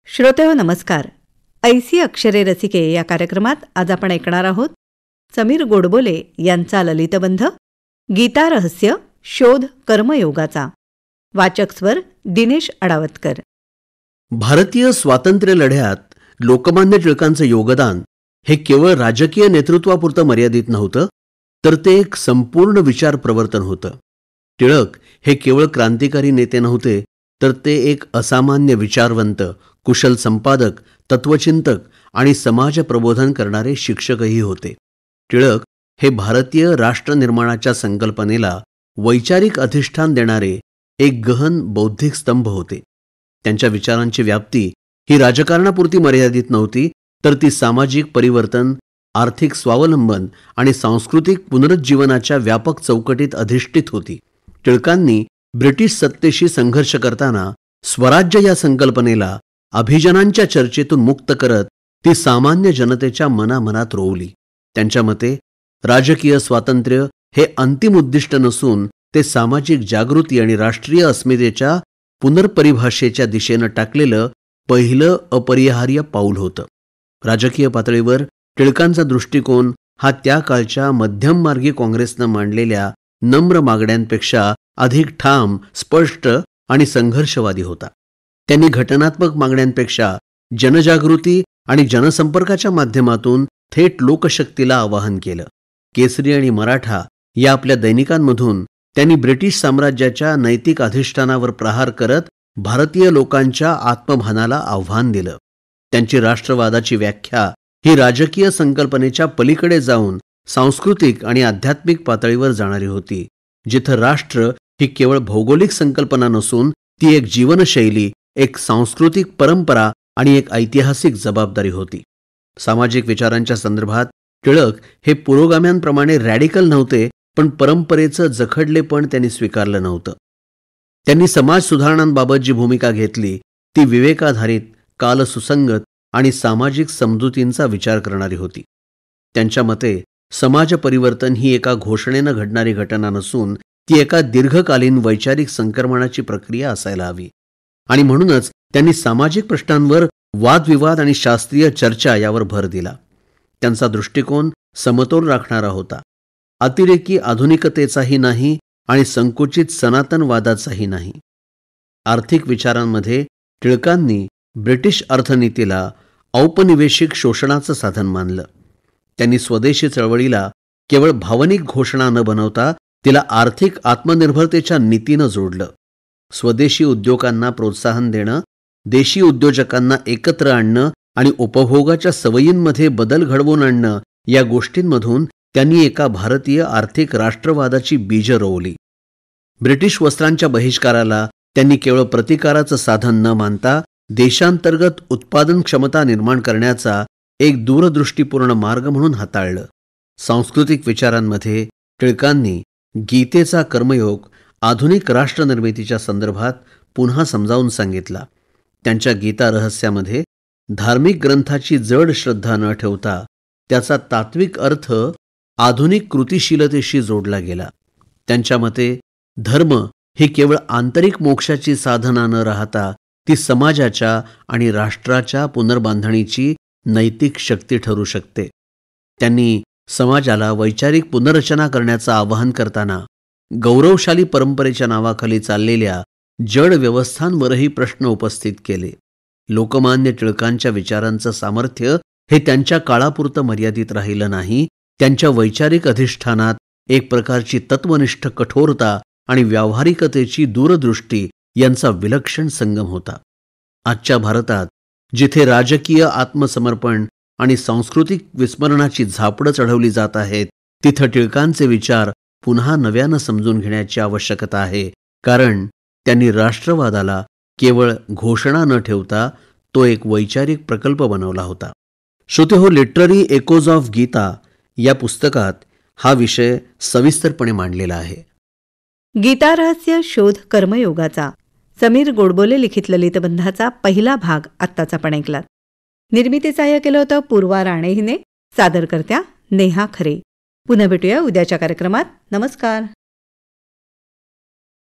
श्रोतेहो नमस्कार. ऐसी अक्षरे रसिके या कार्यक्रमात आज आपण ऐकणार आहोत समीर गोडबोले यांचा ललितबंध गीता रहस्य शोध कर्मयोगाचा. वाचक स्वर दिनेश अडावतकर. भारतीय स्वातंत्र्य लढ्यात लोकमान्य टिळकांचं योगदान हे केवळ राजकीय नेतृत्वापुरतं मर्यादित नव्हतं, तर ते एक संपूर्ण विचार प्रवर्तन होतं. टिळक हे केवळ क्रांतिकारी नेते नव्हते, तर ते एक असामान्य विचारवंत, कुशल संपादक, तत्वचिंतक आणि समाज प्रबोधन करणारे शिक्षकही होते. टिळक हे भारतीय राष्ट्रनिर्माणाच्या संकल्पनेला वैचारिक अधिष्ठान देणारे एक गहन बौद्धिक स्तंभ होते. त्यांच्या विचारांची व्याप्ती ही राजकारणापुरती मर्यादित नव्हती, तर ती सामाजिक परिवर्तन, आर्थिक स्वावलंबन आणि सांस्कृतिक पुनरुज्जीवनाच्या व्यापक चौकटीत अधिष्ठित होती. टिळकांनी ब्रिटिश सत्तेशी संघर्ष करताना स्वराज्य या संकल्पनेला अभिजनांच्या चर्चेतून मुक्त करत ती सामान्य जनतेच्या मनामनात रोवली. त्यांच्या मते राजकीय स्वातंत्र्य हे अंतिम उद्दिष्ट नसून ते सामाजिक जागृती आणि राष्ट्रीय अस्मितेच्या पुनर्परिभाषेच्या दिशेनं टाकलेलं पहिलं अपरिहार्य पाऊल होतं. राजकीय पातळीवर टिळकांचा दृष्टिकोन हा त्या काळच्या मध्यममार्गी काँग्रेसनं मांडलेल्या नम्र मागण्यांपेक्षा अधिक ठाम, स्पष्ट आणि संघर्षवादी होता. त्यांनी घटनात्मक मागण्यांपेक्षा जनजागृती आणि जनसंपर्काच्या माध्यमातून थेट लोकशक्तीला आवाहन केलं. केसरी आणि मराठा या आपल्या दैनिकांमधून त्यांनी ब्रिटिश साम्राज्याच्या नैतिक अधिष्ठानावर प्रहार करत भारतीय लोकांच्या आत्मभानाला आव्हान दिलं. त्यांची राष्ट्रवादाची व्याख्या ही राजकीय संकल्पनेच्या पलीकडे जाऊन सांस्कृतिक आणि आध्यात्मिक पातळीवर जाणारी होती, जिथं राष्ट्र ही केवळ भौगोलिक संकल्पना नसून ती एक जीवनशैली, एक सांस्कृतिक परंपरा आणि एक ऐतिहासिक जबाबदारी होती. सामाजिक विचारांच्या संदर्भात टिळक हे पुरोगाम्यांप्रमाणे रॅडिकल नव्हते, पण परंपरेचं जखडलेपण त्यांनी स्वीकारलं नव्हतं. त्यांनी समाज सुधारणांबाबत जी भूमिका घेतली ती विवेकाधारित, कालसुसंगत आणि सामाजिक समजुतींचा विचार करणारी होती. त्यांच्या मते समाज परिवर्तन ही एका घोषणेनं घडणारी घटना नसून ती एका दीर्घकालीन वैचारिक संक्रमणाची प्रक्रिया असायला हवी, आणि म्हणूनच त्यांनी सामाजिक प्रश्नांवर वादविवाद आणि शास्त्रीय चर्चा यावर भर दिला. त्यांचा दृष्टिकोन समतोल राखणारा होता. अतिरेकी आधुनिकतेचाही नाही आणि संकुचित सनातनवादाचाही नाही. आर्थिक विचारांमध्ये टिळकांनी ब्रिटिश अर्थनीतीला औपनिवेशिक शोषणाचं साधन मानलं. त्यांनी स्वदेशी चळवळीला केवळ भावनिक घोषणा न बनवता तिला आर्थिक आत्मनिर्भरतेच्या नीतीनं जोडलं. स्वदेशी उद्योगांना प्रोत्साहन देणं, देशी उद्योजकांना एकत्र आणणं आणि उपभोगाच्या सवयींमध्ये बदल घडवून आणणं या गोष्टींमधून त्यांनी एका भारतीय आर्थिक राष्ट्रवादाची बीजं रोवली. ब्रिटिश वस्त्रांच्या बहिष्काराला त्यांनी केवळ प्रतिकाराचं साधन न मानता देशांतर्गत उत्पादन क्षमता निर्माण करण्याचा एक दूरदृष्टीपूर्ण मार्ग म्हणून हाताळलं. सांस्कृतिक विचारांमध्ये टिळकांनी गीतेचा कर्मयोग आधुनिक राष्ट्रनिर्मितीच्या संदर्भात पुन्हा समजावून सांगितला. त्यांच्या गीता रहस्यामध्ये धार्मिक ग्रंथाची जड श्रद्धा न ठेवता त्याचा तात्विक अर्थ आधुनिक कृतिशीलतेशी जोडला गेला. त्यांच्या मते धर्म ही केवळ आंतरिक मोक्षाची साधना न राहता ती समाजाच्या आणि राष्ट्राच्या पुनर्बांधणीची नैतिक शक्ती ठरू शकते. त्यांनी समाजाला वैचारिक पुनर्रचना करण्याचं आवाहन करताना गौरवशाली परंपरेच्या नावाखाली चाललेल्या जड व्यवस्थांवरही प्रश्न उपस्थित केले. लोकमान्य टिळकांच्या विचारांचं सामर्थ्य हे त्यांच्या काळापुरतं मर्यादित राहिलं नाही. त्यांच्या वैचारिक अधिष्ठानात एक प्रकारची तत्वनिष्ठ कठोरता आणि व्यावहारिकतेची दूरदृष्टी यांचा विलक्षण संगम होता. आजच्या भारतात जिथे राजकीय आत्मसमर्पण आणि सांस्कृतिक विस्मरणाची झापडं चढवली जात आहेत, तिथं टिळकांचे विचार पुन्हा नव्यानं समजून घेण्याची आवश्यकता आहे, कारण त्यांनी राष्ट्रवादाला केवळ घोषणा न ठेवता तो एक वैचारिक प्रकल्प बनवला होता. श्रोतेहो, लिटररी एकोज ऑफ गीता या पुस्तकात हा विषय सविस्तरपणे मांडलेला आहे. गीता रहस्य शोध कर्मयोगाचा समीर गोडबोले लिखित ललितबंधाचा पहिला भाग आत्ताच आपण ऐकलात. निर्मिती सहाय्य केलं होतं पूर्वा राणे हिने. सादरकर्त्या नेहा खरे. पुन्हा भेटूया उद्याच्या कार्यक्रमात. नमस्कार.